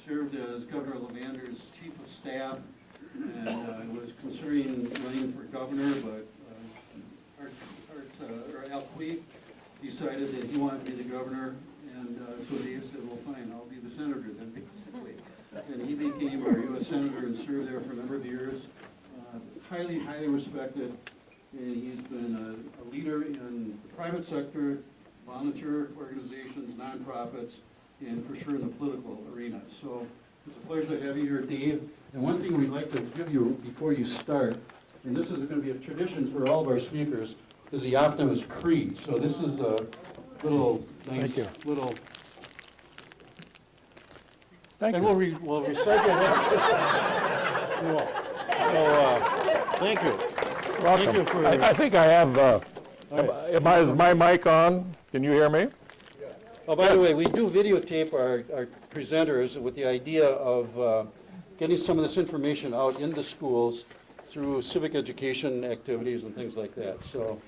served as Governor Levander's chief of staff and was considering running for governor, but Alquist decided that he wanted to be the governor, and so Dave said, well, fine, I'll be the senator then, basically. And he became our U.S. senator and served there for a number of years. Highly, highly respected, and he's been a leader in the private sector, volunteer organizations, nonprofits, and for sure in the political arena. So it's a pleasure to have you here, Dave. And one thing we'd like to give you before you start, and this is going to be a tradition for all of our speakers, is the Optimist Creed. So this is a little nice little. Thank and you. we'll recite it. You will. So thank you. Welcome. Thank you for. I think I have. Is my mic on? Can you hear me? Oh, by the way, we do videotape our presenters with the idea of getting some of this information out into schools through civic education activities and things like that. So,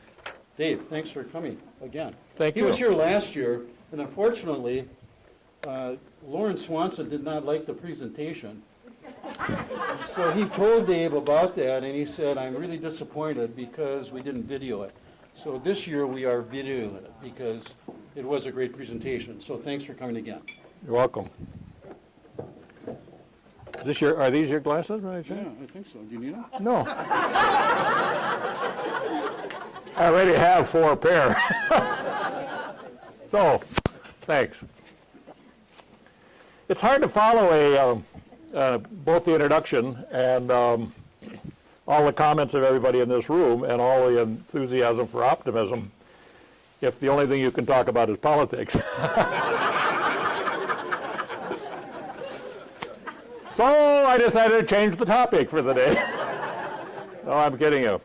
Dave, thanks for coming again. Thank you. He was here last year, and unfortunately, Lauren Swanson did not like the presentation. So he told Dave about that, and he said, I'm really disappointed because we didn't video it. So this year we are videoing it because it was a great presentation. So thanks for coming again. You're welcome. Are these your glasses, right? Yeah, I think so. Do you need them? No. I already have 4 pair. So, thanks. It's hard to follow both the introduction and all the comments of everybody in this room and all the enthusiasm for optimism if the only thing you can talk about is politics. So I decided to change the topic for the day. No, I'm kidding you.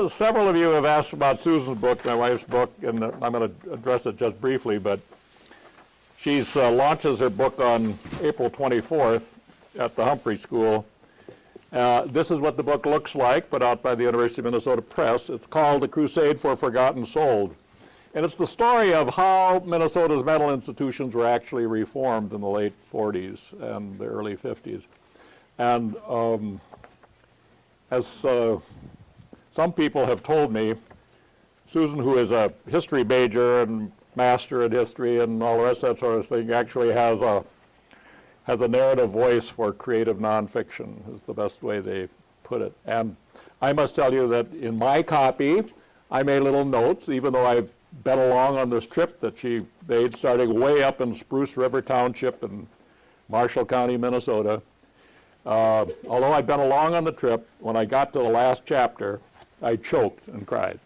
Several of you have asked about Susan's book, my wife's book, and I'm going to address it just briefly, but she launches her book on April 24th at the Humphrey School. This is what the book looks like, put out by the University of Minnesota Press. It's called The Crusade for Forgotten Souls. And it's the story of how Minnesota's mental institutions were actually reformed in the late 40s and the early 50s. And as some people have told me, Susan, who is a history major and master in history and all the rest of that sort of thing, actually has a narrative voice for creative nonfiction, is the best way they put it. And I must tell you that in my copy, I made little notes, even though I've been along on this trip that she made, starting way up in Spruce River Township in Marshall County, Minnesota. Although I'd been along on the trip, when I got to the last chapter, I choked and cried.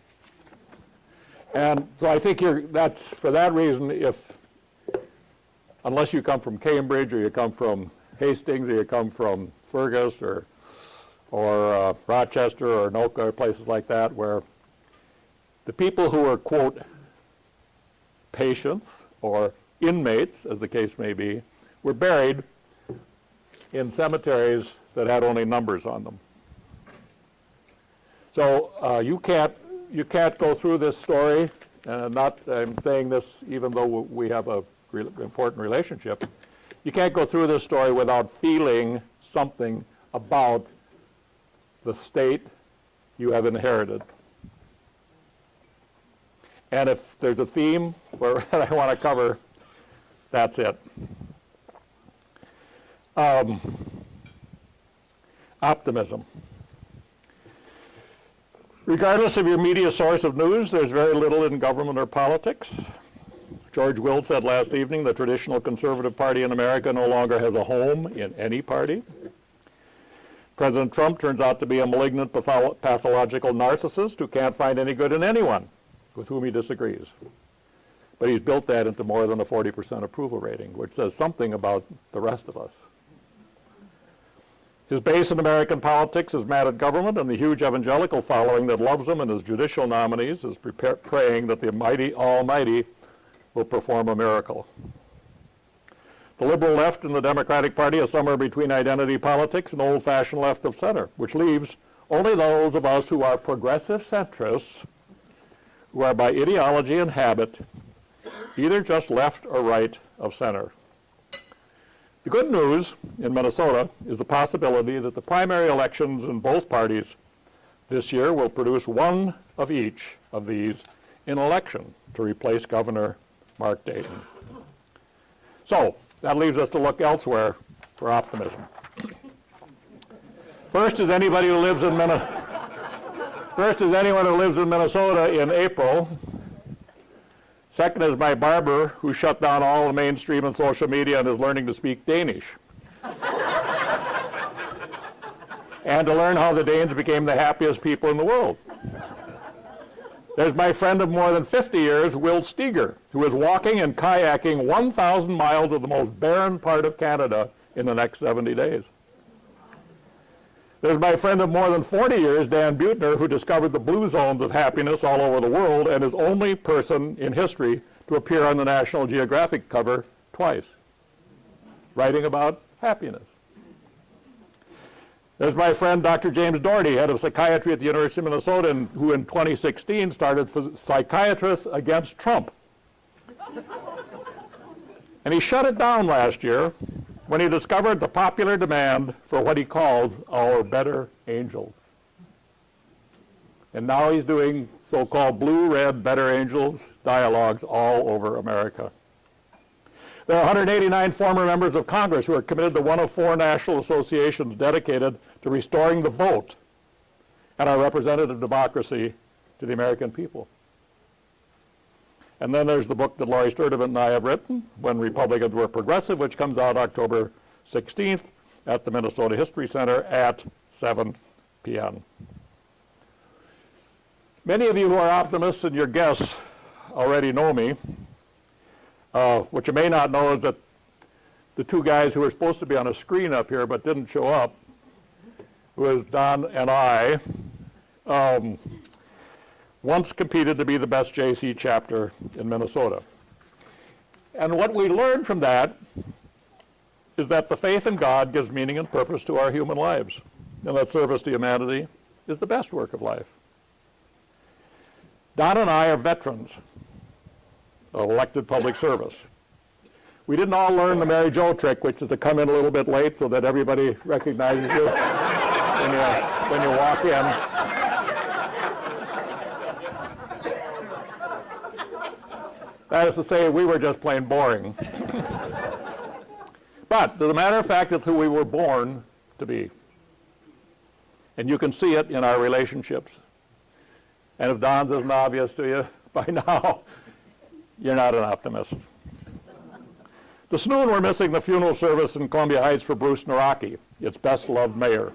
And so I think that's for that reason, unless you come from Cambridge or you come from Hastings or you come from Fergus or Rochester or Anoka or places like that, where the people who are, quote, patients or inmates, as the case may be, were buried in cemeteries that had only numbers on them. So you can't go through this story, I'm saying this even though we have a important relationship, you can't go through this story without feeling something about the state you have inherited. And if there's a theme that I want to cover, that's it. Optimism. Regardless of your media source of news, there's very little in government or politics. George Will said last evening the traditional conservative party in America no longer has a home in any party. President Trump turns out to be a malignant pathological narcissist who can't find any good in anyone with whom he disagrees. But he's built that into more than a 40% approval rating, which says something about the rest of us. His base in American politics is mad at government, and the huge evangelical following that loves him and his judicial nominees is praying that the mighty Almighty will perform a miracle. The liberal left in the Democratic Party is somewhere between identity politics and old-fashioned left of center, which leaves only those of us who are progressive centrists, who are by ideology and habit either just left or right of center. The good news in Minnesota is the possibility that the primary elections in both parties this year will produce one of each of these in election to replace Governor Mark Dayton. So that leaves us to look elsewhere for optimism. First is anyone who lives in Minnesota in April. Second is my barber, who shut down all the mainstream and social media and is learning to speak Danish. And to learn how the Danes became the happiest people in the world. There's my friend of more than 50 years, Will Steger, who is walking and kayaking 1,000 miles of the most barren part of Canada in the next 70 days. There's my friend of more than 40 years, Dan Buettner, who discovered the blue zones of happiness all over the world and is only person in history to appear on the National Geographic cover twice, writing about happiness. There's my friend Dr. James Doherty, head of psychiatry at the University of Minnesota, who in 2016 started Psychiatrists Against Trump. And he shut it down last year when he discovered the popular demand for what he calls our better angels. And now he's doing so-called blue-red better angels dialogues all over America. There are 189 former members of Congress who are committed to one of 4 national associations dedicated to restoring the vote and our representative democracy to the American people. And then there's the book that Laurie Sturdivant and I have written, When Republicans Were Progressive, which comes out October 16th at the Minnesota History Center at 7 p.m. Many of you who are optimists and your guests already know me. What you may not know is that the 2 guys who were supposed to be on a screen up here but didn't show up, who is Don and I, once competed to be the best JC chapter in Minnesota. And what we learned from that is that the faith in God gives meaning and purpose to our human lives, and that service to humanity is the best work of life. Don and I are veterans of elected public service. We didn't all learn the Mary Jo trick, which is to come in a little bit late so that everybody recognizes you when you walk in. That is to say, we were just plain boring. But, as a matter of fact, it's who we were born to be. And you can see it in our relationships. And if Don's isn't obvious to you by now, you're not an optimist. This noon we're missing the funeral service in Columbia Heights for Bruce Naraki, its best-loved mayor.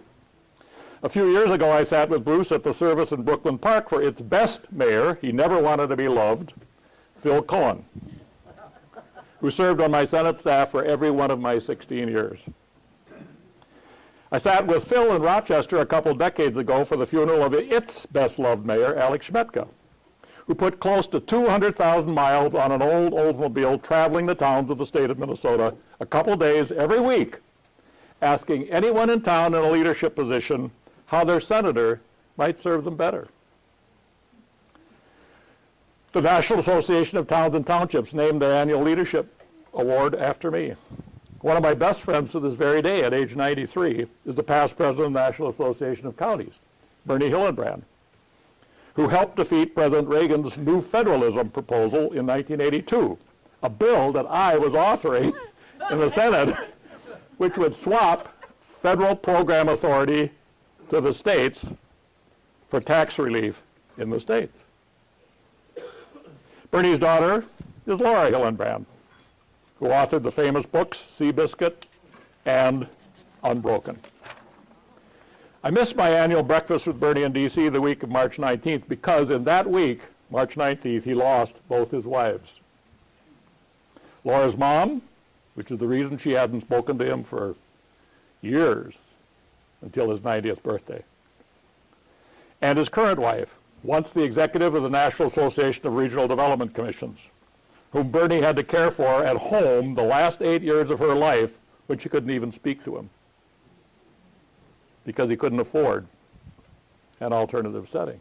A few years ago, I sat with Bruce at the service in Brooklyn Park for its best mayor, he never wanted to be loved, Phil Cohen, who served on my Senate staff for every one of my 16 years. I sat with Phil in Rochester a couple decades ago for the funeral of its best-loved mayor, Alex Schmetka, who put close to 200,000 miles on an old Oldsmobile traveling the towns of the state of Minnesota a couple days every week, asking anyone in town in a leadership position how their senator might serve them better. The National Association of Towns and Townships named their annual leadership award after me. One of my best friends to this very day, at age 93, is the past president of the National Association of Counties, Bernie Hillenbrand, who helped defeat President Reagan's new federalism proposal in 1982, a bill that I was authoring in the Senate, which would swap federal program authority to the states for tax relief in the states. Bernie's daughter is Laura Hillenbrand, who authored the famous books Seabiscuit and Unbroken. I missed my annual breakfast with Bernie in D.C. the week of March 19th because in that week, March 19th, he lost both his wives. Laura's mom, which is the reason she hadn't spoken to him for years until his 90th birthday, and his current wife, once the executive of the National Association of Regional Development Commissions, whom Bernie had to care for at home the last 8 years of her life when she couldn't even speak to him because he couldn't afford an alternative setting.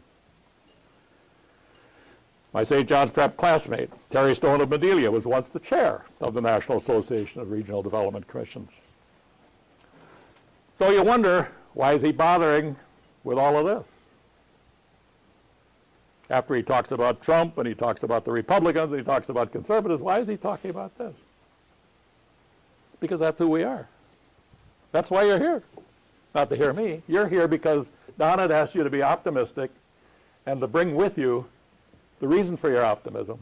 My St. John's Prep classmate, Terry Stone of Medelia, was once the chair of the National Association of Regional Development Commissions. So you wonder, why is he bothering with all of this? After he talks about Trump and he talks about the Republicans and he talks about conservatives, why is he talking about this? Because that's who we are. That's why you're here. Not to hear me. You're here because Don had asked you to be optimistic and to bring with you the reason for your optimism,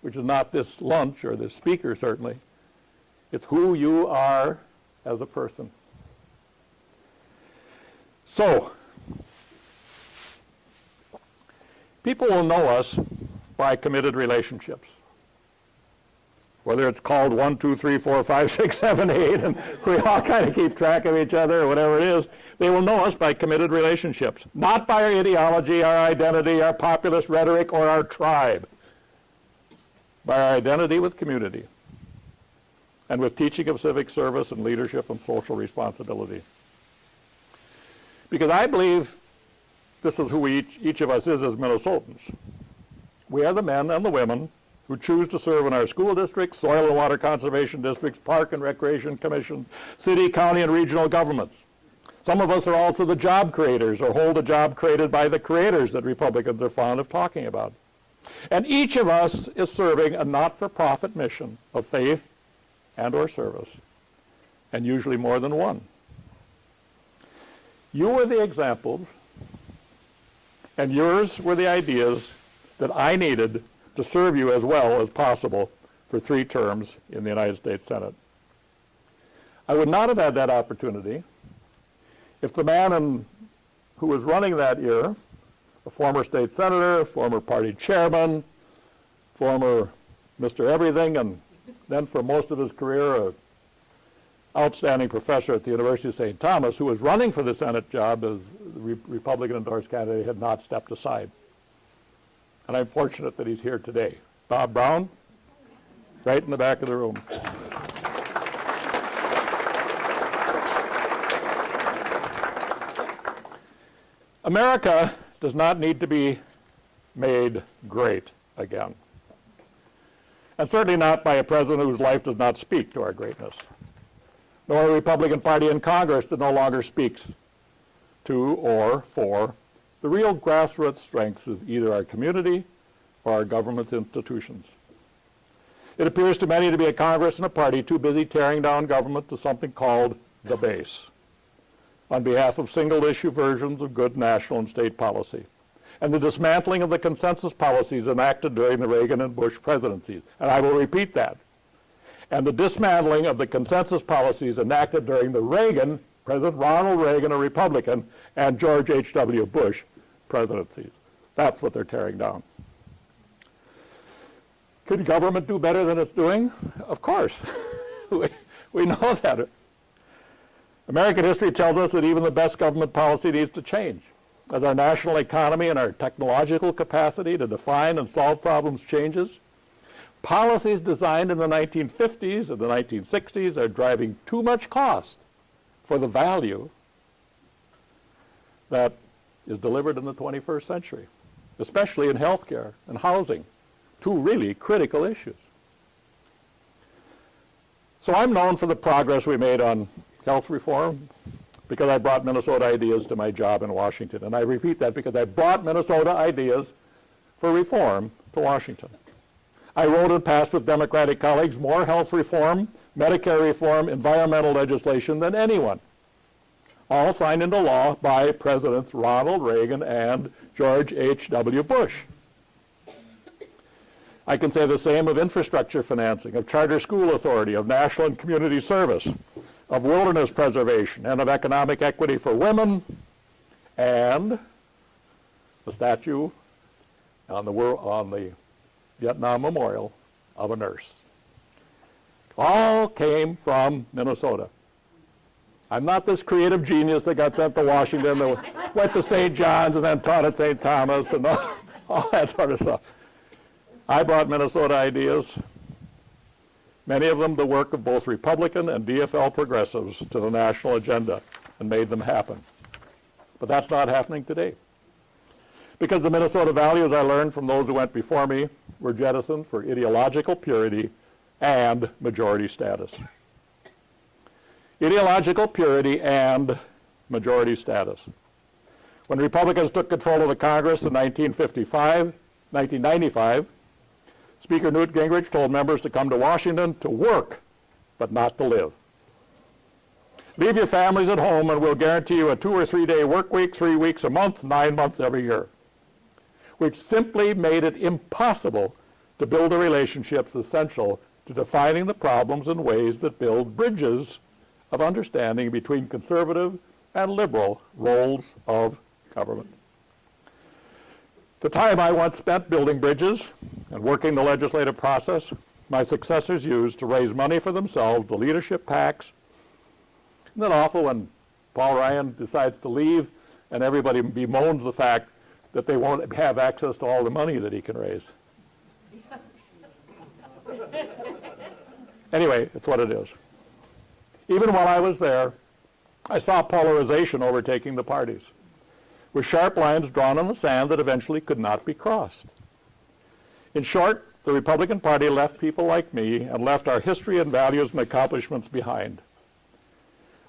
which is not this lunch or this speaker, certainly. It's who you are as a person. So, people will know us by committed relationships. Whether it's called 1, 2, 3, 4, 5, 6, 7, 8, and we all kind of keep track of each other or whatever it is, they will know us by committed relationships, not by our ideology, our identity, our populist rhetoric, or our tribe, by our identity with community and with teaching of civic service and leadership and social responsibility. Because I believe this is who each of us is as Minnesotans. We are the men and the women who choose to serve in our school districts, soil and water conservation districts, park and recreation commissions, city, county, and regional governments. Some of us are also the job creators or hold a job created by the creators that Republicans are fond of talking about. And each of us is serving a not-for-profit mission of faith and or service, and usually more than one. You were the examples, and yours were the ideas that I needed to serve you as well as possible for 3 terms in the United States Senate. I would not have had that opportunity if the man who was running that year, a former state senator, former party chairman, former Mr. Everything, and then for most of his career, an outstanding professor at the University of St. Thomas, who was running for the Senate job as the Republican-endorsed candidate, had not stepped aside. And I'm fortunate that he's here today. Bob Brown, right in the back of the room. America does not need to be made great again. And certainly not by a president whose life does not speak to our greatness, nor a Republican Party in Congress that no longer speaks to or for the real grassroots strengths is either our community or our government institutions. It appears to many to be a Congress and a party too busy tearing down government to something called the base, on behalf of single-issue versions of good national and state policy, and the dismantling of the consensus policies enacted during the Reagan and Bush presidencies. And I will repeat that. And the dismantling of the consensus policies enacted during the President Ronald Reagan, a Republican, and George H.W. Bush presidencies. That's what they're tearing down. Could government do better than it's doing? Of course. we know that. American history tells us that even the best government policy needs to change. As our national economy and our technological capacity to define and solve problems changes, policies designed in the 1950s and the 1960s are driving too much cost for the value that is delivered in the 21st century, especially in healthcare and housing, 2 really critical issues. So I'm known for the progress we made on health reform because I brought Minnesota ideas to my job in Washington. And I repeat that because I brought Minnesota ideas for reform to Washington. I wrote and passed with Democratic colleagues more health reform, Medicare reform, environmental legislation than anyone, all signed into law by Presidents Ronald Reagan and George H.W. Bush. I can say the same of infrastructure financing, of charter school authority, of national and community service, of wilderness preservation, and of economic equity for women, and the statue on the Vietnam Memorial of a nurse. All came from Minnesota. I'm not this creative genius that got sent to Washington, that went to St. John's and then taught at St. Thomas and all that sort of stuff. I brought Minnesota ideas, many of them the work of both Republican and DFL progressives, to the national agenda and made them happen. But that's not happening today. because the Minnesota values I learned from those who went before me were jettisoned for ideological purity and majority status. Ideological purity and majority status. When Republicans took control of the Congress in 1995, Speaker Newt Gingrich told members to come to Washington to work, but not to live. Leave your families at home and we'll guarantee you a 2 or 3 day work week, 3 weeks a month, 9 months every year, which simply made it impossible to build the relationships essential to defining the problems in ways that build bridges of understanding between conservative and liberal roles of government. The time I once spent building bridges and working the legislative process, my successors used to raise money for themselves, the leadership PACs. Isn't it awful when Paul Ryan decides to leave and everybody bemoans the fact that they won't have access to all the money that he can raise? Anyway, it's what it is. Even while I was there, I saw polarization overtaking the parties, with sharp lines drawn in the sand that eventually could not be crossed. In short, the Republican Party left people like me and left our history and values and accomplishments behind.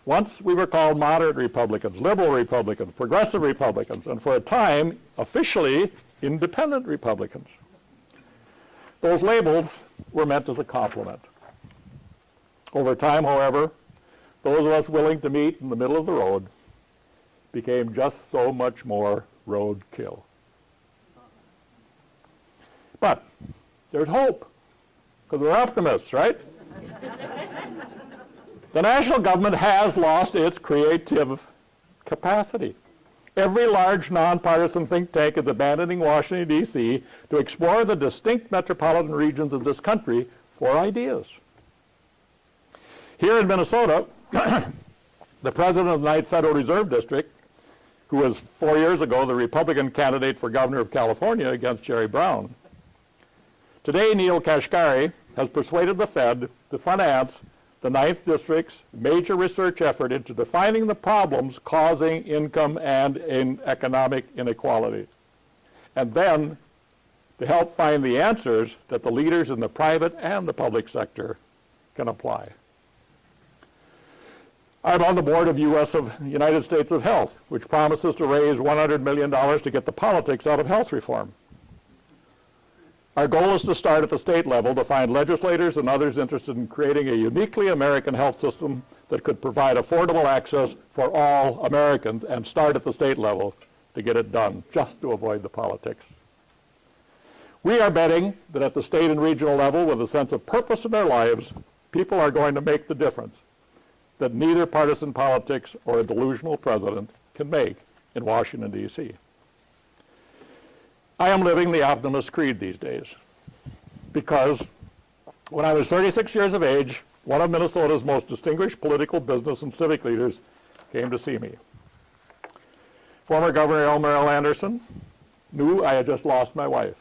Once we were called moderate Republicans, liberal Republicans, progressive Republicans, and for a time, officially, independent Republicans. Those labels were meant as a compliment. Over time, however, those of us willing to meet in the middle of the road became just so much more roadkill. But there's hope, because we're optimists, right? The national government has lost its creative capacity. Every large nonpartisan think tank is abandoning Washington, D.C. to explore the distinct metropolitan regions of this country for ideas. Here in Minnesota, the president of the Ninth Federal Reserve District, who was 4 years ago the Republican candidate for governor of California against Jerry Brown, today Neil Kashkari has persuaded the Fed to finance the Ninth District's major research effort into defining the problems causing income and economic inequality, and then to help find the answers that the leaders in the private and the public sector can apply. I'm on the board of United States of Health, which promises to raise $100 million to get the politics out of health reform. Our goal is to start at the state level to find legislators and others interested in creating a uniquely American health system that could provide affordable access for all Americans, and start at the state level to get it done, just to avoid the politics. We are betting that at the state and regional level, with a sense of purpose in their lives, people are going to make the difference that neither partisan politics or a delusional president can make in Washington, D.C. I am living the Optimist creed these days because when I was 36 years of age, one of Minnesota's most distinguished political, business, and civic leaders came to see me. Former Governor Elmer L. Anderson knew I had just lost my wife,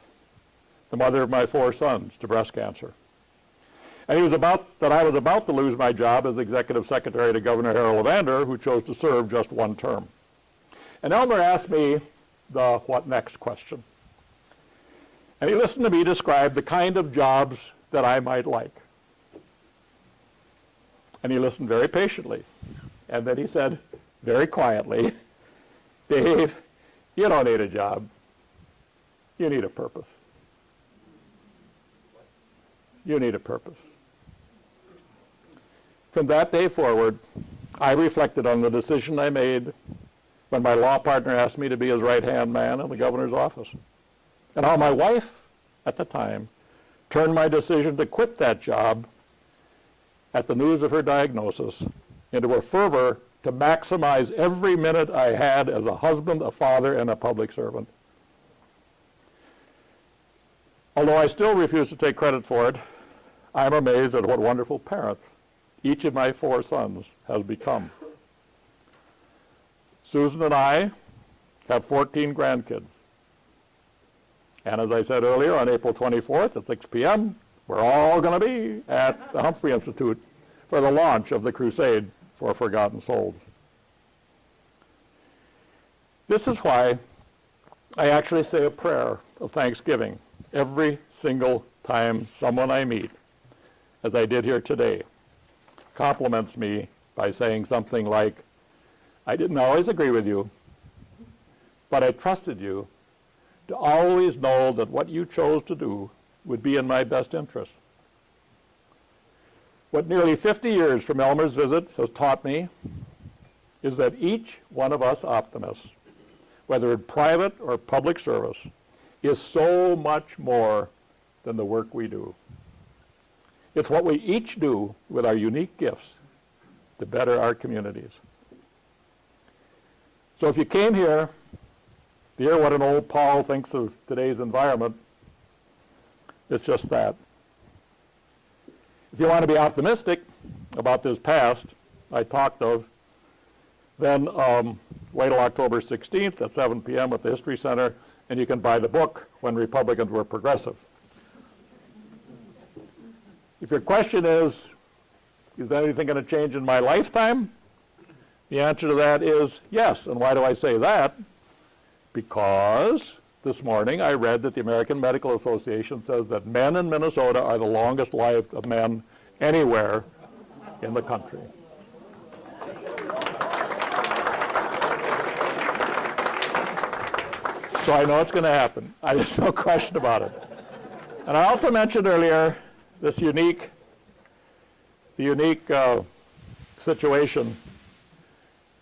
the mother of my 4 sons, to breast cancer. And I was about to lose my job as executive secretary to Governor Harold Evander, who chose to serve just 1 term. And Elmer asked me the what next question. And he listened to me describe the kind of jobs that I might like. And he listened very patiently. And then he said, very quietly, Dave, you don't need a job. You need a purpose. You need a purpose. From that day forward, I reflected on the decision I made when my law partner asked me to be his right-hand man in the governor's office, and how my wife at the time turned my decision to quit that job at the news of her diagnosis into a fervor to maximize every minute I had as a husband, a father, and a public servant. Although I still refuse to take credit for it, I'm amazed at what wonderful parents each of my 4 sons has become. Susan and I have 14 grandkids. And as I said earlier, on April 24th at 6 p.m., we're all going to be at the Humphrey Institute for the launch of the Crusade for Forgotten Souls. This is why I actually say a prayer of thanksgiving every single time someone I meet, as I did here today, compliments me by saying something like, I didn't always agree with you, but I trusted you to always know that what you chose to do would be in my best interest. What nearly 50 years from Elmer's visit has taught me is that each one of us optimists, whether in private or public service, is so much more than the work we do. It's what we each do with our unique gifts to better our communities. So if you came here to hear what an old Paul thinks of today's environment, it's just that. If you want to be optimistic about this past I talked of, then wait till October 16th at 7 p.m. at the History Center, and you can buy the book, When Republicans Were Progressive. If your question is anything going to change in my lifetime? The answer to that is yes. And why do I say that? Because this morning I read that the American Medical Association says that men in Minnesota are the longest lived of men anywhere in the country. So I know it's going to happen. There's no question about it. And I also mentioned earlier this unique situation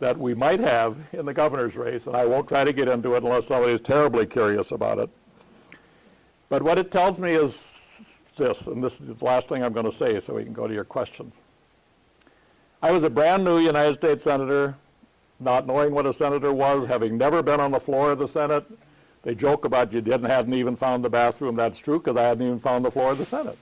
that we might have in the governor's race, and I won't try to get into it unless somebody is terribly curious about it. But what it tells me is this, and this is the last thing I'm going to say so we can go to your questions. I was a brand new United States Senator, not knowing what a senator was, having never been on the floor of the Senate. They joke about you hadn't even found the bathroom. That's true, because I hadn't even found the floor of the Senate.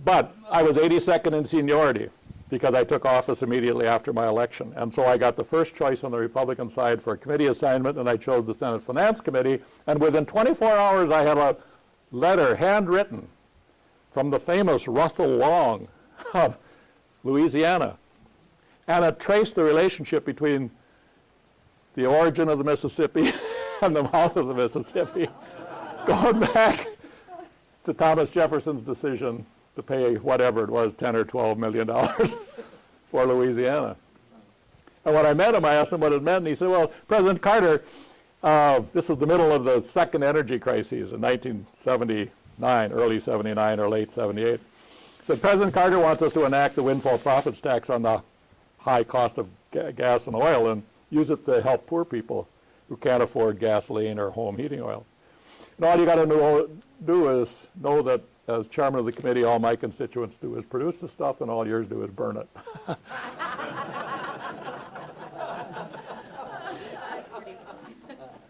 But I was 82nd in seniority because I took office immediately after my election. And so I got the first choice on the Republican side for a committee assignment, and I chose the Senate Finance Committee. And within 24 hours, I had a letter handwritten from the famous Russell Long of Louisiana. And it traced the relationship between the origin of the Mississippi and the mouth of the Mississippi, going back to Thomas Jefferson's decision to pay whatever it was, $10 or $12 million for Louisiana. And when I met him, I asked him what it meant, and he said, well, President Carter, this is the middle of the second energy crisis in 1979, early 79 or late 78. He said, President Carter wants us to enact the windfall profits tax on the high cost of gas and oil and use it to help poor people who can't afford gasoline or home heating oil. And all you got to do is know that as chairman of the committee, all my constituents do is produce the stuff, and all yours do is burn it.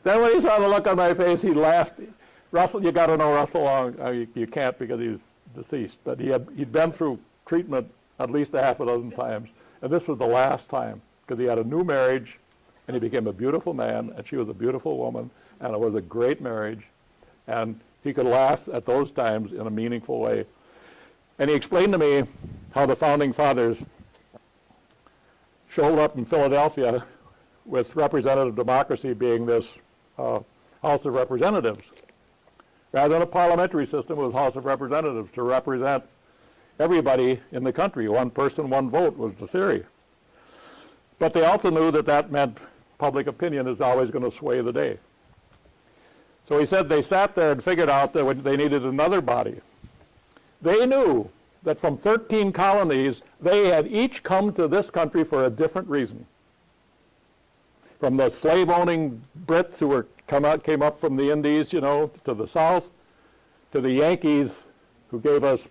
Then when he saw the look on my face, he laughed. Russell, you got to know Russell Long. You can't because he's deceased, but he'd been through treatment at least a half a dozen times, and this was the last time because he had a new marriage, and he became a beautiful man, and she was a beautiful woman, and it was a great marriage, and he could laugh at those times in a meaningful way. And he explained to me how the founding fathers showed up in Philadelphia with representative democracy being this House of Representatives. Rather than a parliamentary system, it was House of Representatives to represent everybody in the country. One person, one vote was the theory. But they also knew that that meant public opinion is always going to sway the day. So he said they sat there and figured out that they needed another body. They knew that from 13 colonies, they had each come to this country for a different reason. From the slave-owning Brits who came up from the Indies, to the south, to the Yankees who gave us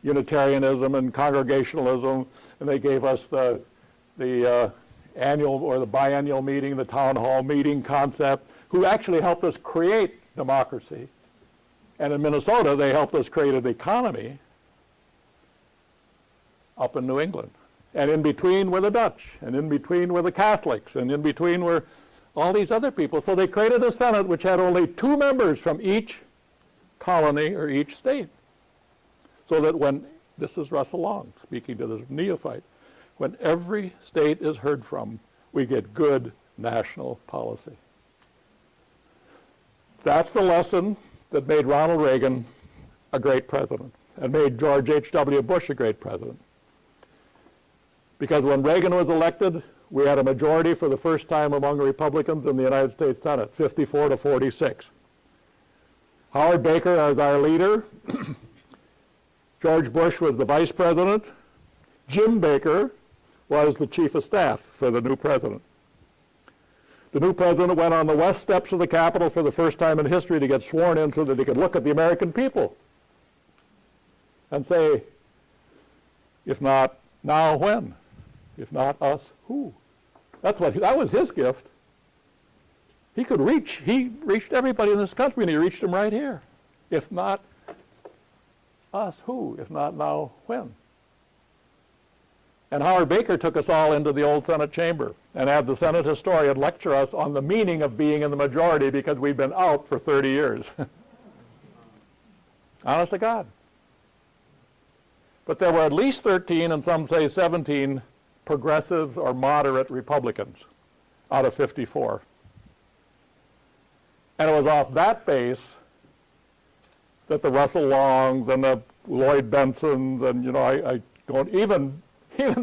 Unitarianism and Congregationalism, and they gave us the annual or the biennial meeting, the town hall meeting concept, who actually helped us create democracy. And in Minnesota, they helped us create an economy up in New England. And in between were the Dutch, and in between were the Catholics, and in between were all these other people. So they created a Senate which had only 2 members from each colony or each state. So that when, this is Russell Long speaking to this neophyte, when every state is heard from, we get good national policy. That's the lesson that made Ronald Reagan a great president and made George H.W. Bush a great president. Because when Reagan was elected, we had a majority for the first time among Republicans in the United States Senate, 54 to 46. Howard Baker as our leader. George Bush was the vice president. Jim Baker was the chief of staff for the new president. The new president went on the west steps of the Capitol for the first time in history to get sworn in so that he could look at the American people and say, if not now, when? If not us, who? That was his gift. He reached everybody in this country, and he reached them right here. If not us, who? If not now, when? And Howard Baker took us all into the old Senate chamber and had the Senate historian lecture us on the meaning of being in the majority because we've been out for 30 years. Honest to God. But there were at least 13, and some say 17, progressives or moderate Republicans out of 54. And it was off that base that the Russell Longs and the Lloyd Bensons and, I don't even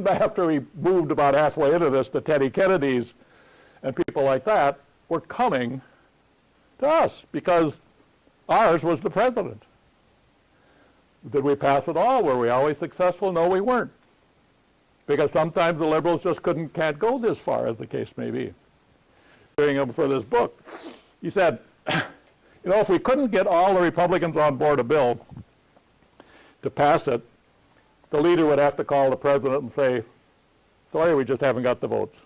after we moved about halfway into this, the Teddy Kennedys and people like that were coming to us because ours was the president. Did we pass it all? Were we always successful? No, we weren't. Because sometimes the liberals just can't go this far, as the case may be. Doing them for this book. He said, if we couldn't get all the Republicans on board a bill to pass it, the leader would have to call the president and say, sorry, we just haven't got the votes.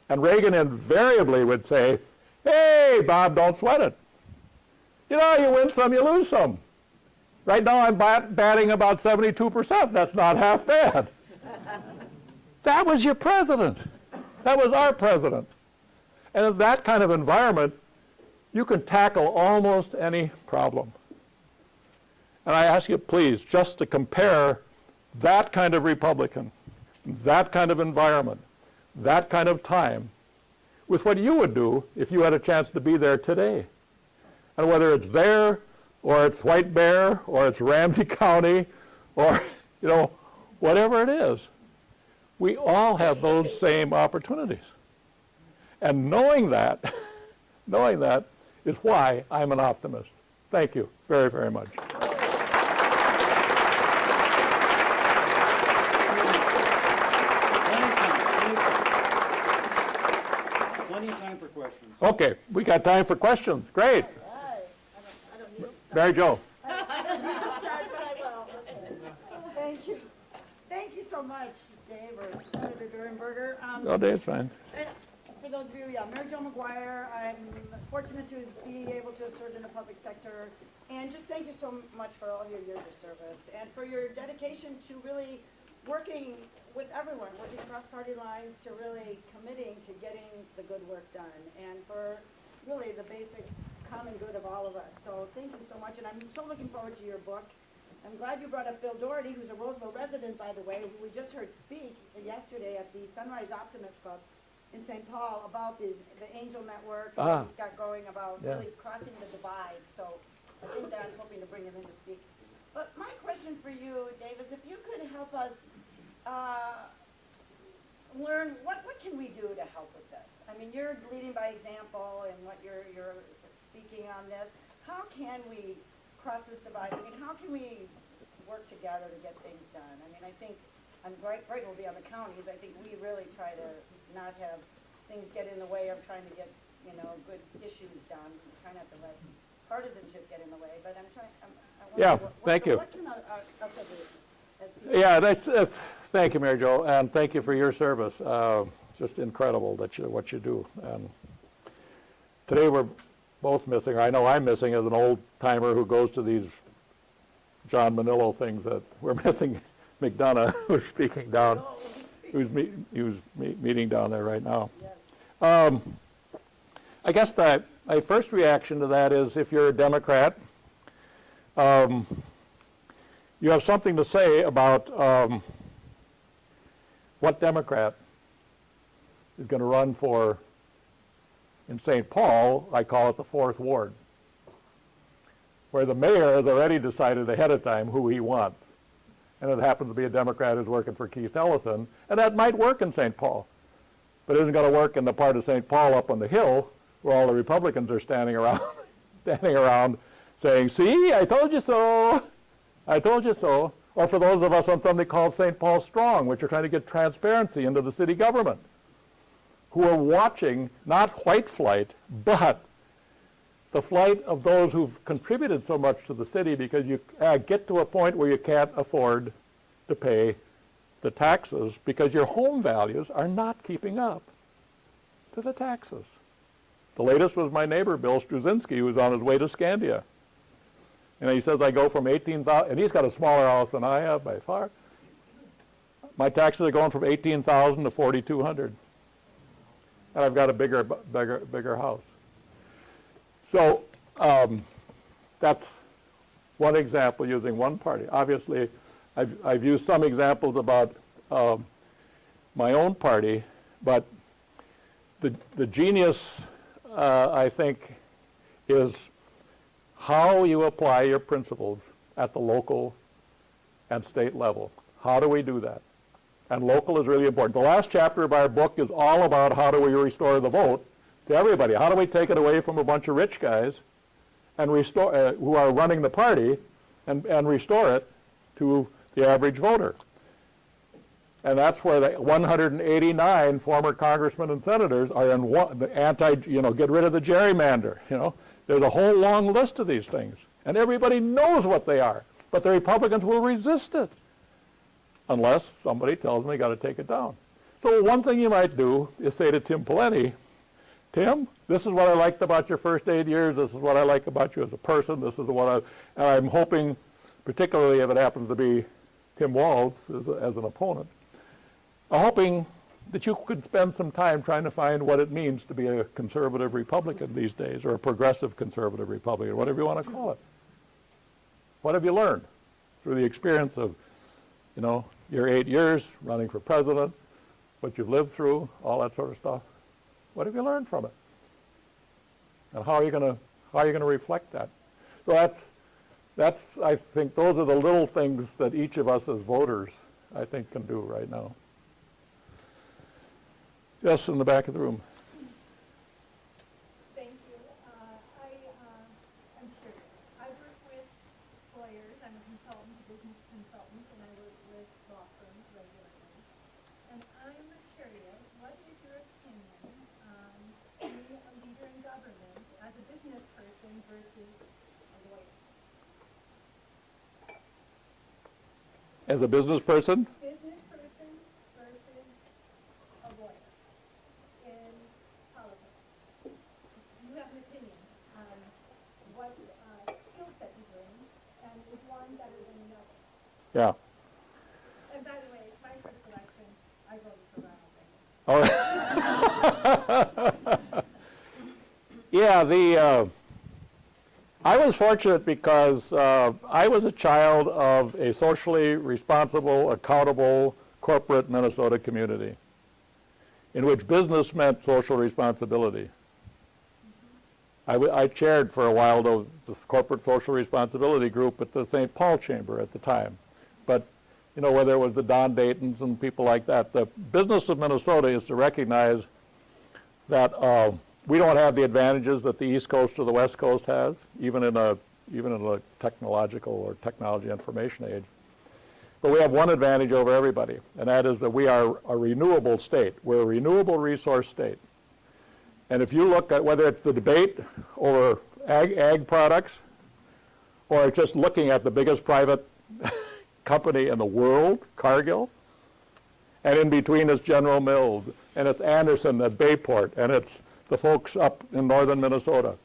And Reagan invariably would say, hey, Bob, don't sweat it. You win some, you lose some. Right now I'm batting about 72%. That's not half bad. That was your president. That was our president. And in that kind of environment, you can tackle almost any problem. And I ask you, please, just to compare that kind of Republican, that kind of environment, that kind of time, with what you would do if you had a chance to be there today. And whether it's there, or it's White Bear, or it's Ramsey County, or, whatever it is, we all have those same opportunities. And knowing that is why I'm an optimist. Thank you very, very much. Plenty of time for questions. Okay, we got time for questions. Great. I don't need to Mary Jo. start, but I will. Thank you. Thank you so much, Dave, or Senator Durenberger. Oh, Dave's fine. For those of you, Mary Jo McGuire, I'm fortunate to be able to serve in the public sector. And just thank you so much for all your years of service and for your dedication to really working with everyone, working across party lines, to really committing to getting the good work done, and for really the basic common good of all of us. So thank you so much, and I'm so looking forward to your book. I'm glad you brought up Bill Doherty, who's a Roseville resident, by the way, who we just heard speak yesterday at the Sunrise Optimist Club in St. Paul about the Angel Network and what he's got going about really crossing the divide. So I think Dan's hoping to bring him in to speak. But my question for you, Dave, is if you could help us learn what can we do to help with this? I mean, you're leading by example and what you're speaking on this. How can we cross this divide? I mean, how can we work together to get things done? I mean, I think I'm grateful to be on the counties. I think we really try to not have things get in the way of trying to get good issues done. We try not to let partisanship get in the way. But I'm trying. Thank you. What can us do? Thank you, Mary Jo, and thank you for your service. Just incredible what you do. Today we're both missing, or I know I'm missing as an old timer who goes to these John Manillo things. That we're missing McDonough, who's speaking down, who's meeting down there right now. Yes. I guess my first reaction to that is, if you're a Democrat, you have something to say about what Democrat is going to run for in St. Paul. I call it the 4th Ward. where the mayor has already decided ahead of time who he wants. And it happens to be a Democrat who's working for Keith Ellison, and that might work in St. Paul, but it isn't going to work in the part of St. Paul up on the hill where all the Republicans are standing around, saying, see, I told you so, I told you so. Or for those of us on something called St. Paul Strong, which are trying to get transparency into the city government, who are watching not white flight, but the flight of those who've contributed so much to the city, because you get to a point where you can't afford to pay the taxes because your home values are not keeping up to the taxes. The latest was my neighbor, Bill Struzinski, who was on his way to Scandia. And he says, I go from 18,000, and he's got a smaller house than I have by far. My taxes are going from 18,000 to 4,200. And I've got a bigger house. So that's one example using one party. Obviously, I've used some examples about my own party, but the genius, I think, is how you apply your principles at the local and state level. How do we do that? And local is really important. The last chapter of our book is all about how do we restore the vote to everybody. How do we take it away from a bunch of rich guys and restore who are running the party and restore it to the average voter? And that's where the 189 former congressmen and senators are in the get rid of the gerrymander. There's a whole long list of these things, and everybody knows what they are, but the Republicans will resist it unless somebody tells them they got to take it down. So one thing you might do is say to Tim Pawlenty, Tim, this is what I liked about your first 8 years. This is what I like about you as a person. This is what and I'm hoping, particularly if it happens to be Tim Walz as an opponent, I'm hoping that you could spend some time trying to find what it means to be a conservative Republican these days, or a progressive conservative Republican, whatever you want to call it. What have you learned through the experience of, your 8 years running for president, what you've lived through, all that sort of stuff? What have you learned from it? And how are you going to reflect that? So that's I think those are the little things that each of us as voters, I think, can do right now. Yes, in the back of the room. Thank you. I'm curious. I work with lawyers. I'm a consultant, business consultant, and I work with law firms regularly. And I'm curious, what is your opinion on being a leader in government as a business person versus a lawyer? As a business person? Business person versus a lawyer in politics. You have an opinion on what skill set you bring, and is one better than another? Yeah. And by the way, it's my first election. I voted for Ronald Reagan. All right. Yeah, I was fortunate because I was a child of a socially responsible, accountable, corporate Minnesota community in which business meant social responsibility. I chaired for a while the corporate social responsibility group at the St. Paul Chamber at the time. But, whether it was the Don Daytons and people like that, the business of Minnesota is to recognize that we don't have the advantages that the East Coast or the West Coast has, even in a technological or technology information age. But we have one advantage over everybody, and that is that we are a renewable state. We're a renewable resource state. And if you look at whether it's the debate over ag products, or just looking at the biggest private company in the world, Cargill, and in between is General Mills, and it's Anderson at Bayport, and it's the folks up in northern Minnesota.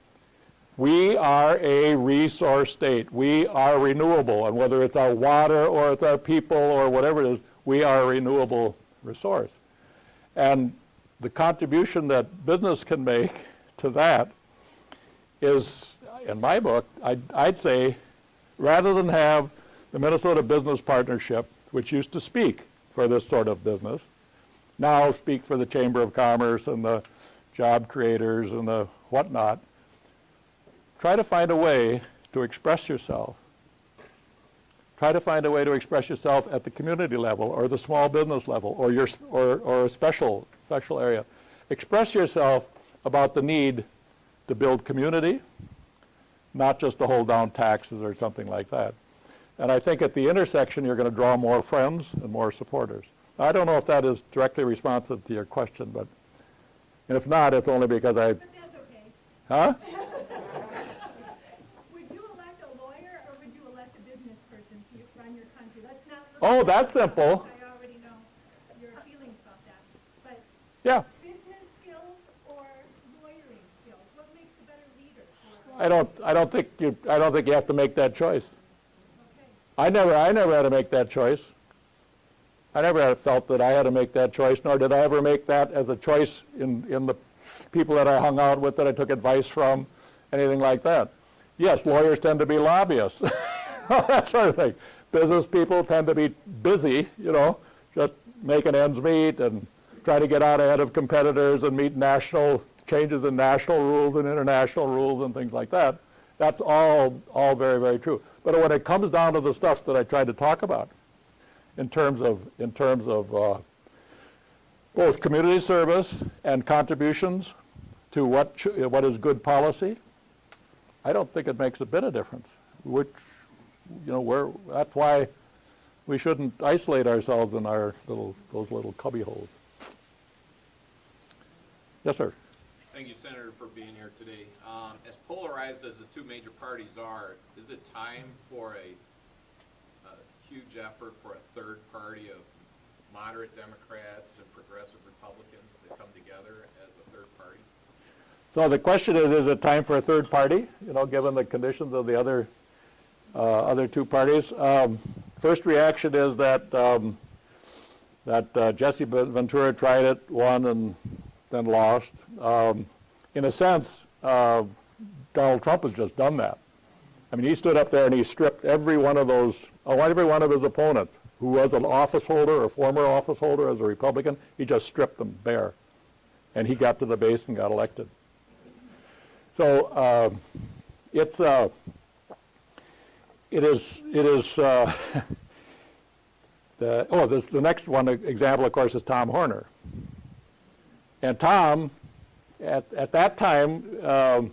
We are a resource state. We are renewable, and whether it's our water or it's our people or whatever it is, we are a renewable resource. And the contribution that business can make to that is, in my book, I'd say, rather than have the Minnesota Business Partnership, which used to speak for this sort of business, now speak for the Chamber of Commerce and the job creators and the whatnot, try to find a way to express yourself. Try to find a way to express yourself at the community level or the small business level or or a special area. Express yourself about the need to build community, not just to hold down taxes or something like that. And I think at the intersection, you're going to draw more friends and more supporters. I don't know if that is directly responsive to your question, but and if not, it's only because But that's okay. Huh? Would you elect a lawyer or would you elect a business person to run your country? Let's not. Oh, that's simple. I already know your feelings about that. But Yeah. business skills or lawyering skills, what makes a better leader? I don't think you have to make that choice. Okay. I never had to make that choice. I never felt that I had to make that choice, nor did I ever make that as a choice in the people that I hung out with, that I took advice from, anything like that. Yes, lawyers tend to be lobbyists, that sort of thing. Business people tend to be busy, just making ends meet and trying to get out ahead of competitors and meet changes in national rules and international rules and things like that. That's all very, very true. But when it comes down to the stuff that I tried to talk about, in terms of both community service and contributions to what is good policy, I don't think it makes a bit of difference. That's why we shouldn't isolate ourselves in those little cubby holes. Yes, sir. Thank you, Senator, for being here today. As polarized as the two major parties are, is it time for a huge effort for a third party of moderate Democrats and progressive Republicans that come together as a third party? So the question is it time for a third party, given the conditions of the other two parties? First reaction is that Jesse Ventura tried it, won, and then lost. In a sense, Donald Trump has just done that. I mean, he stood up there and he stripped every one of his opponents, who was an office holder or former office holder as a Republican. He just stripped them bare, and he got to the base and got elected. So the next one example, of course, is Tom Horner. And Tom, at that time,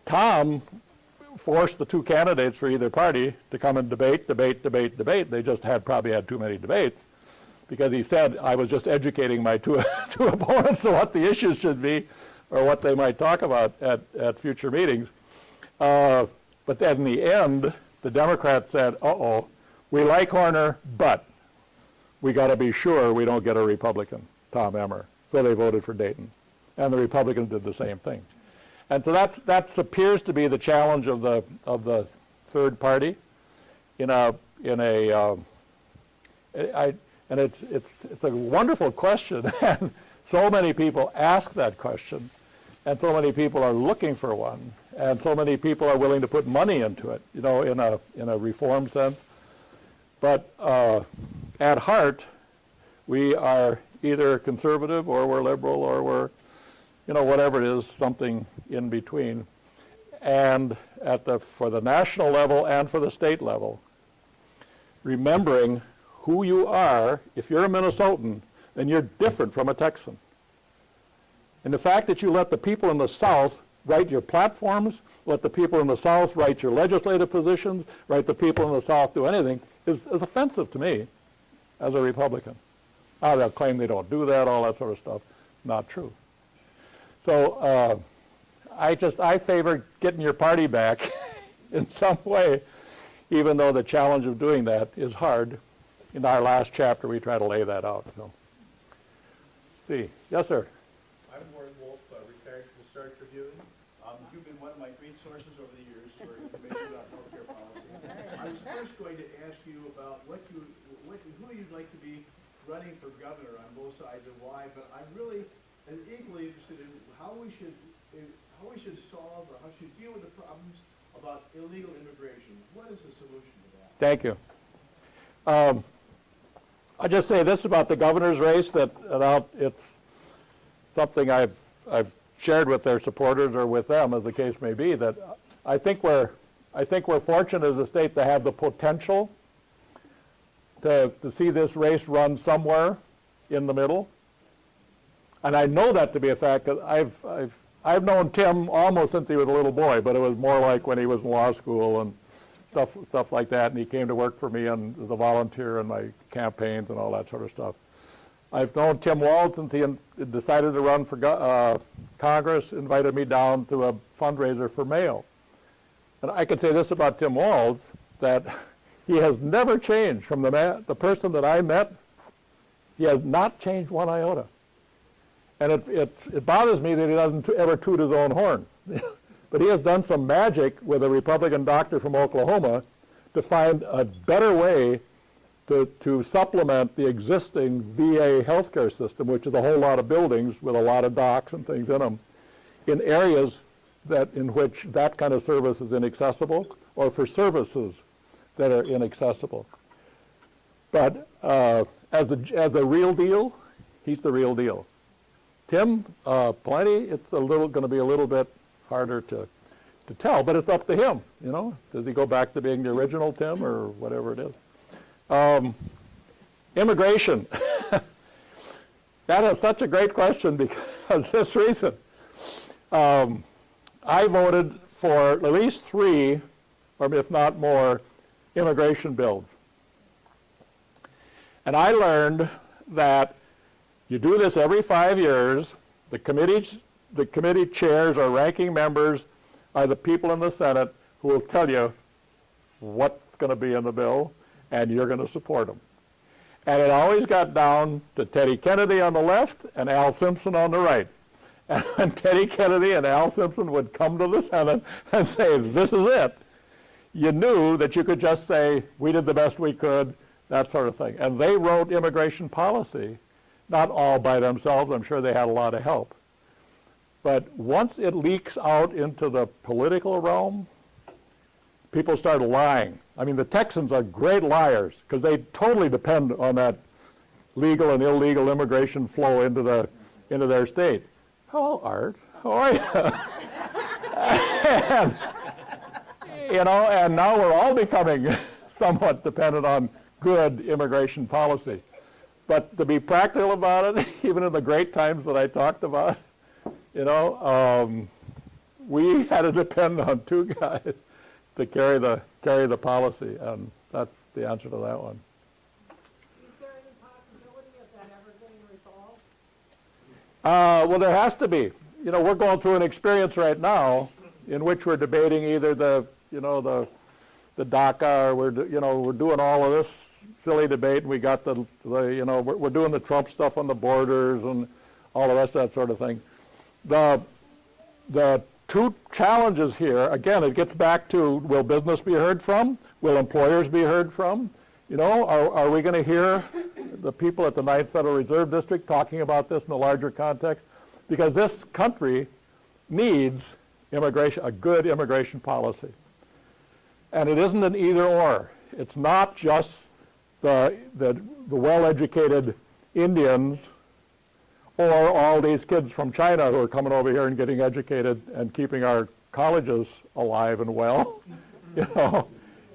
Tom forced the two candidates for either party to come and debate. They just probably had too many debates, because he said, I was just educating my two opponents on what the issues should be or what they might talk about at future meetings. But then in the end, the Democrats said, we like Horner, but we got to be sure we don't get a Republican, Tom Emmer. So they voted for Dayton. And the Republicans did the same thing. And so that appears to be the challenge of the third party and it's a wonderful question, and so many people ask that question, and so many people are looking for one, and so many people are willing to put money into it, in a reform sense. But at heart, we are either conservative or we're liberal or we're whatever it is, something in between. And for the national level and for the state level, remembering who you are. If you're a Minnesotan, then you're different from a Texan. And the fact that you let the people in the South write your platforms, let the people in the South write your legislative positions, let the people in the South do anything, is offensive to me as a Republican. They'll claim they don't do that, all that sort of stuff. Not true. So I favor getting your party back in some way, even though the challenge of doing that is hard. In our last chapter, we try to lay that out. So, see, yes, sir. I'm Warren Wolf, retired from the Star Tribune. You've been one of my great sources over the years for information about healthcare policy. I was first going to ask you about who you'd like to be running for governor on both sides and why, but I'm really equally interested in how we should solve or how we should deal with the problems about illegal immigration. What is the solution to that? Thank you. I just say this about the governor's race, that it's something I've shared with their supporters or with them, as the case may be, that I think we're fortunate as a state to have the potential to see this race run somewhere in the middle. And I know that to be a fact, because I've known Tim almost since he was a little boy, but it was more like when he was in law school and stuff like that, and he came to work for me as a volunteer in my campaigns and all that sort of stuff. I've known Tim Wald since he decided to run for Congress, invited me down to a fundraiser for Mayo. And I can say this about Tim Walz, that he has never changed from the person that I met. He has not changed one iota. And it bothers me that he doesn't ever toot his own horn. But he has done some magic with a Republican doctor from Oklahoma to find a better way to supplement the existing VA healthcare system, which is a whole lot of buildings with a lot of docks and things in them, in areas in which that kind of service is inaccessible, or for services that are inaccessible. But as the real deal, he's the real deal. Tim, plenty. It's going to be a little bit harder to tell, but it's up to him. You know, does he go back to being the original Tim or whatever it is? Immigration. That is such a great question because this reason. I voted for at least 3, or if not more, immigration bills. And I learned that you do this every 5 years. The committee chairs or ranking members are the people in the Senate who will tell you what's going to be in the bill, and you're going to support them. And it always got down to Teddy Kennedy on the left and Al Simpson on the right. And when Teddy Kennedy and Al Simpson would come to the Senate and say, this is it, you knew that you could just say, we did the best we could, that sort of thing. And they wrote immigration policy, not all by themselves. I'm sure they had a lot of help. But once it leaks out into the political realm, people start lying. I mean, the Texans are great liars because they totally depend on that legal and illegal immigration flow into their state. Hello, Art. How are you? And now we're all becoming somewhat dependent on good immigration policy. But to be practical about it, even in the great times that I talked about, we had to depend on 2 guys to carry the policy, and that's the answer to that one. Is there any possibility of that ever getting resolved? Well, there has to be. We're going through an experience right now in which we're debating either the DACA, or we're doing all of this silly debate, and we got we're doing the Trump stuff on the borders and all the rest of that sort of thing. The 2 challenges here, again, it gets back to, will business be heard from? Will employers be heard from? Are we going to hear the people at the 9th Federal Reserve District talking about this in a larger context? Because this country needs immigration, a good immigration policy. And it isn't an either or. It's not just the well-educated Indians or all these kids from China who are coming over here and getting educated and keeping our colleges alive and well.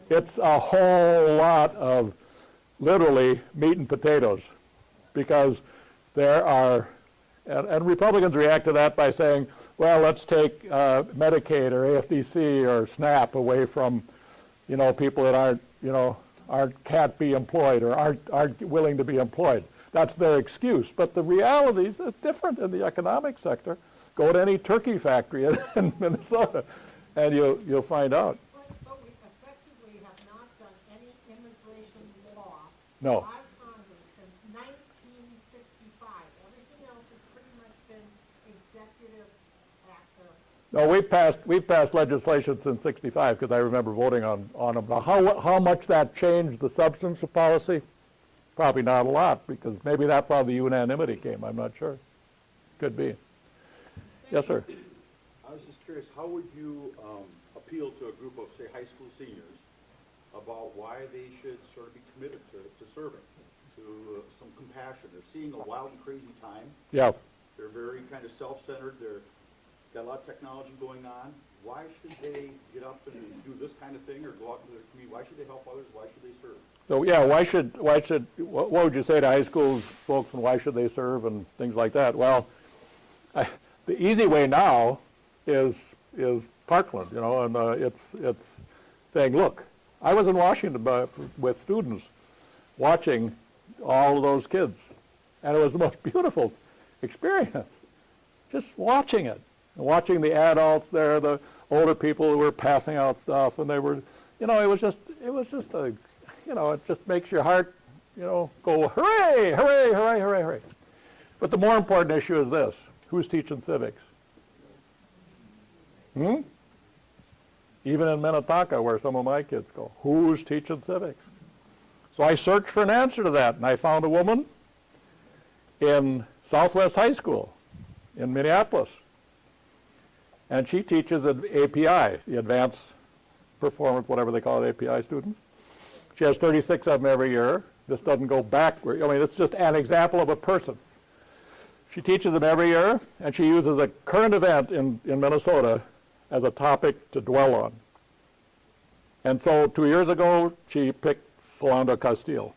It's a whole lot of literally meat and potatoes, because there are, and Republicans react to that by saying, well, let's take Medicaid or AFDC or SNAP away from, people that can't be employed or aren't willing to be employed. That's their excuse. But the reality is it's different in the economic sector. Go to any turkey factory in Minnesota, and you'll find out. But we effectively have not done any immigration law No. by Congress since 1965. Everything else has pretty much been executive action. No, we've passed legislation since '65 because I remember voting on them. Now, how much that changed the substance of policy? Probably not a lot, because maybe that's how the unanimity came. I'm not sure. Could be. Yes, sir. I was just curious, how would you appeal to a group of, say, high school seniors about why they should sort of be committed to serving, to some compassion? They're seeing a wild and crazy time. Yeah. They're very kind of self-centered. They're got a lot of technology going on. why should they get up and do this kind of thing or go out into their community? Why should they help others? Why should they serve? So, yeah, what would you say to high school folks, and why should they serve and things like that? Well, the easy way now is Parkland, you know, and it's saying, look, I was in Washington with students watching all of those kids, and it was the most beautiful experience, just watching it, and watching the adults there, the older people who were passing out stuff, and they were, you know, it was just a, you know, it just makes your heart, you know, go hooray, hooray, hooray, hooray, hooray. But the more important issue is this: who's teaching civics? Even in Minnetonka, where some of my kids go, who's teaching civics? So I searched for an answer to that, and I found a woman in Southwest High School in Minneapolis. And she teaches at API, the Advanced Performance, whatever they call it, API students. She has 36 of them every year. This doesn't go backward. I mean, it's just an example of a person. She teaches them every year, and she uses a current event in Minnesota as a topic to dwell on. And so 2 years ago, she picked Philando Castile.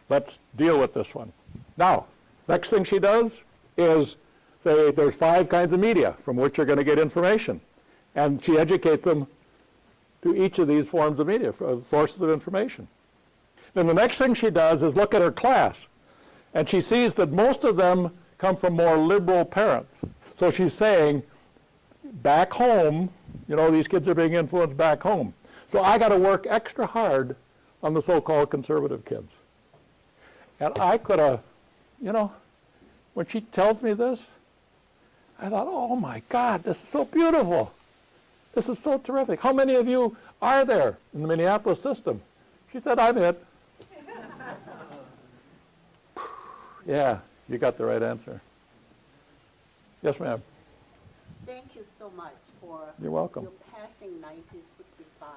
Let's deal with this one. Now, next thing she does is say there's 5 kinds of media from which you're going to get information. And she educates them to each of these forms of media, sources of information. Then the next thing she does is look at her class. And she sees that most of them come from more liberal parents. So she's saying, back home, you know, these kids are being influenced back home. So I got to work extra hard on the so-called conservative kids. And I could have, you know, when she tells me this, I thought, oh my God, this is so beautiful. This is so terrific. How many of you are there in the Minneapolis system? She said, I'm it. Yeah, you got the right answer. Yes, ma'am. Thank you so much for You're welcome. your passing 1965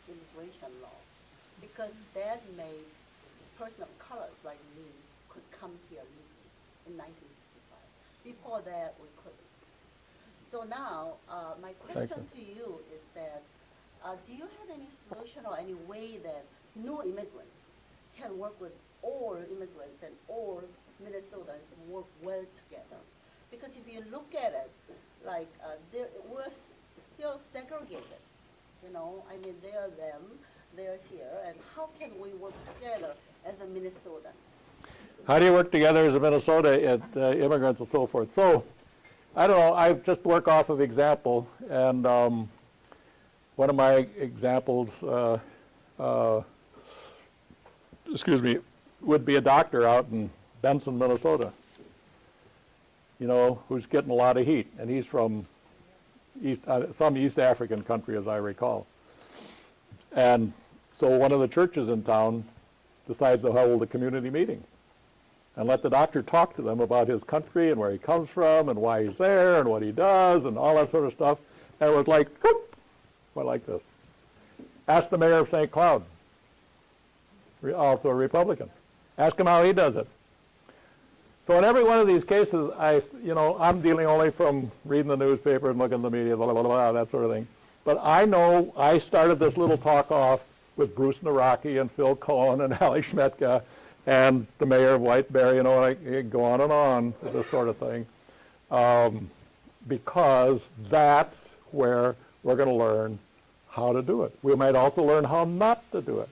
immigration law, because that made person of colors like me could come here legally in 1965. Before that, we couldn't. So now, my question to you is that, do you have any solution or any way that new immigrants can work with all immigrants and all Minnesotans work well together? Because if you look at it, like, we're still segregated. You know, I mean, they are them, they're here, and how can we work together as a Minnesotan? How do you work together as a Minnesota immigrants and so forth? So, I don't know, I just work off of example, and one of my examples, would be a doctor out in Benson, Minnesota, you know, who's getting a lot of heat, and he's from some East African country, as I recall. And so one of the churches in town decides to hold a community meeting and let the doctor talk to them about his country and where he comes from and why he's there and what he does and all that sort of stuff. And it was like, whoop, went like this. Ask the mayor of St. Cloud, also a Republican. Ask him how he does it. So in every one of these cases, I'm dealing only from reading the newspaper and looking at the media, blah, blah, blah, that sort of thing. But I know I started this little talk off with Bruce Naraki and Phil Cohen and Ali Schmetka and the mayor of Whiteberry, you know, I go on with this sort of thing, because that's where we're going to learn how to do it. We might also learn how not to do it,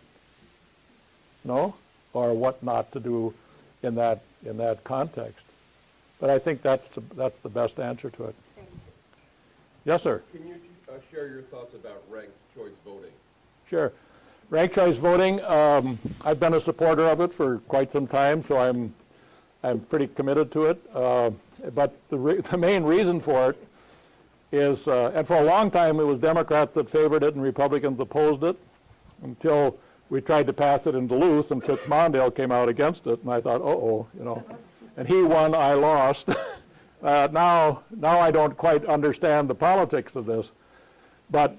no, or what not to do in that context. But I think that's the best answer to it. Thank you. Yes, sir. Can you share your thoughts about ranked choice voting? Sure. Ranked choice voting, I've been a supporter of it for quite some time, so I'm pretty committed to it. But the main reason for it is, and for a long time it was Democrats that favored it and Republicans opposed it, until we tried to pass it in Duluth and Fitzmondale came out against it, and I thought, uh-oh, you know. And he won, I lost. Now I don't quite understand the politics of this, but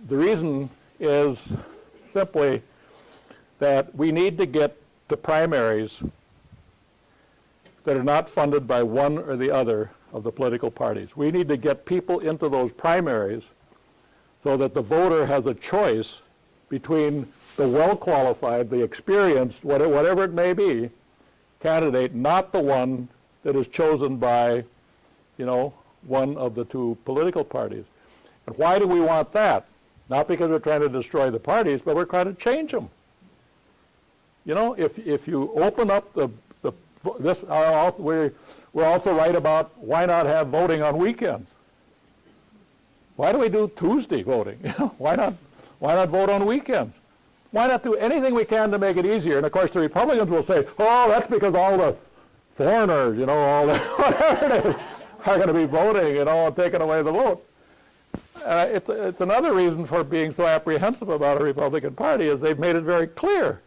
the reason is simply that we need to get to primaries that are not funded by one or the other of the political parties. We need to get people into those primaries so that the voter has a choice between the well-qualified, the experienced, whatever it may be, candidate, not the one that is chosen by, one of the two political parties. And why do we want that? Not because we're trying to destroy the parties, but we're trying to change them. If you open up we're also right about why not have voting on weekends? Why do we do Tuesday voting? Why not vote on weekends? Why not do anything we can to make it easier? And of course, the Republicans will say, "Oh, that's because all the foreigners, all the whatever it is, are going to be voting, and taking away the vote." It's another reason for being so apprehensive about a Republican Party is they've made it very clear,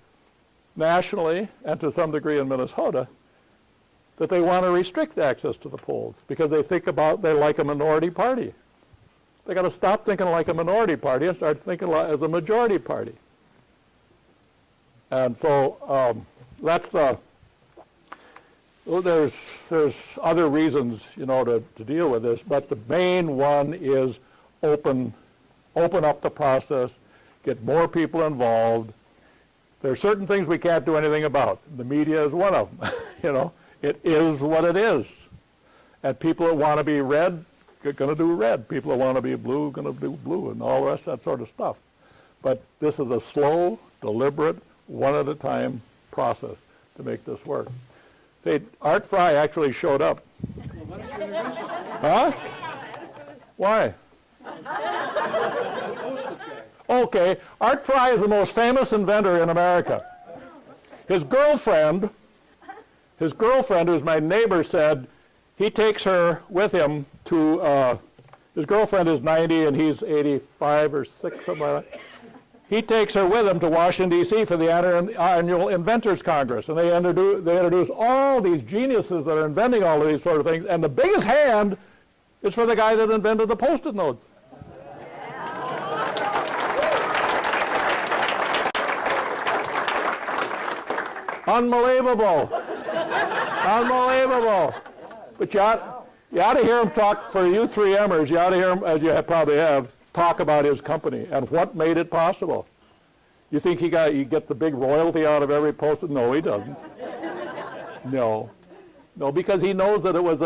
nationally and to some degree in Minnesota, that they want to restrict access to the polls because they like a minority party. They got to stop thinking like a minority party and start thinking as a majority party. And so that's there's other reasons, to deal with this, but the main one is open up the process, get more people involved. There are certain things we can't do anything about. The media is one of them. It is what it is. And people that want to be red are going to do red. People that want to be blue are going to do blue, and all the rest of that sort of stuff. But this is a slow, deliberate, one-at-a-time process to make this work. Say, Art Fry actually showed up. Huh? Why? Okay, Art Fry is the most famous inventor in America. His girlfriend, who's my neighbor, said he takes her with him to, his girlfriend is 90 and he's 85 or 6, something like that. He takes her with him to Washington, D.C. for the annual Inventors Congress. And they introduce all these geniuses that are inventing all of these sort of things. And the biggest hand is for the guy that invented the Post-it notes. Unbelievable. Unbelievable. But you ought to hear him talk, for you 3Mers, you ought to hear him, as you probably have, talk about his company and what made it possible. You think he gets the big royalty out of every Post-it? No, he doesn't. No, because he knows that it was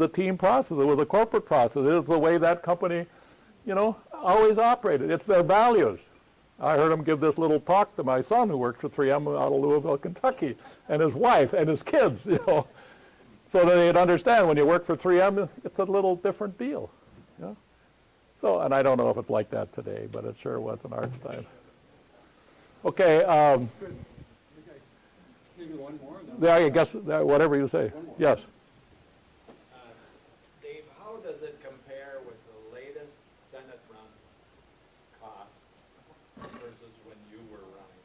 a team process. It was a corporate process. It is the way that company, always operated. It's their values. I heard him give this little talk to my son who works for 3M out of Louisville, Kentucky, and his wife and his kids, so that they'd understand when you work for 3M, it's a little different deal. So, and I don't know if it's like that today, but it sure was in Art's time. Okay. Maybe one more. Yeah, I guess whatever you say. Yes. Dave, how does it compare with the latest Senate run cost versus when you were running?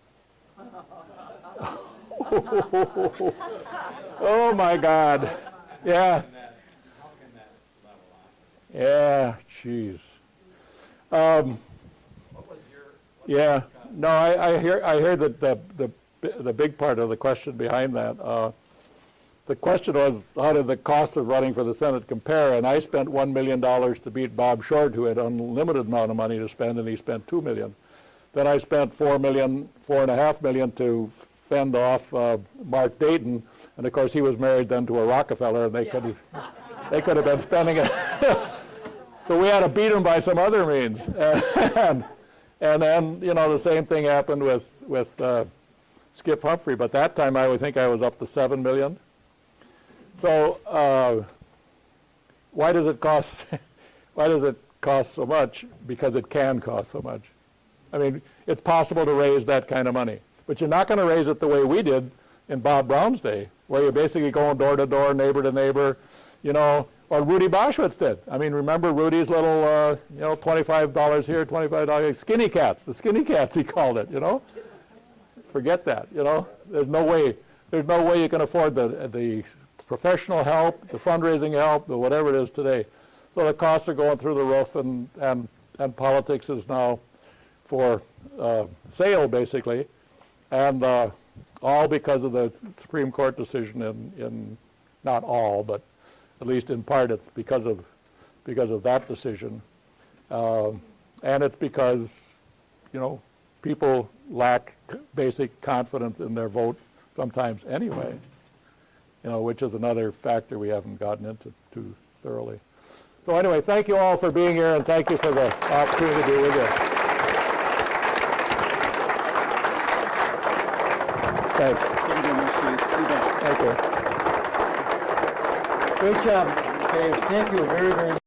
Oh my God. Yeah. How can that level off? Yeah. Jeez. What was your? Yeah. No, I hear that the big part of the question behind that. The question was, how did the cost of running for the Senate compare? And I spent $1 million to beat Bob Short, who had unlimited amount of money to spend, and he spent $2 million. Then I spent $4.5 million to fend off Mark Dayton, and of course he was married then to a Rockefeller, and they could have been spending it. So we had to beat him by some other means. And then, the same thing happened with Skip Humphrey, but that time I would think I was up to $7 million. So why does it cost so much? Because it can cost so much. I mean, it's possible to raise that kind of money, but you're not going to raise it the way we did in Bob Brown's day, where you're basically going door to door, neighbor to neighbor, or Rudy Boschwitz did. I mean, remember Rudy's little, $25 here, $25, skinny cats, the skinny cats he called it, Forget that, There's no way you can afford the professional help, the fundraising help, the whatever it is today. So the costs are going through the roof, and politics is now for sale, basically, and all because of the Supreme Court decision in not all, but At least in part, it's because of that decision. And it's because, people lack basic confidence in their vote sometimes anyway, which is another factor we haven't gotten into too thoroughly. So anyway, thank you all for being here, and thank you for the opportunity to be with you. Thanks. Thank you very much, Steve. You bet. Thank you. Great job, Dave. Thank you very, very much.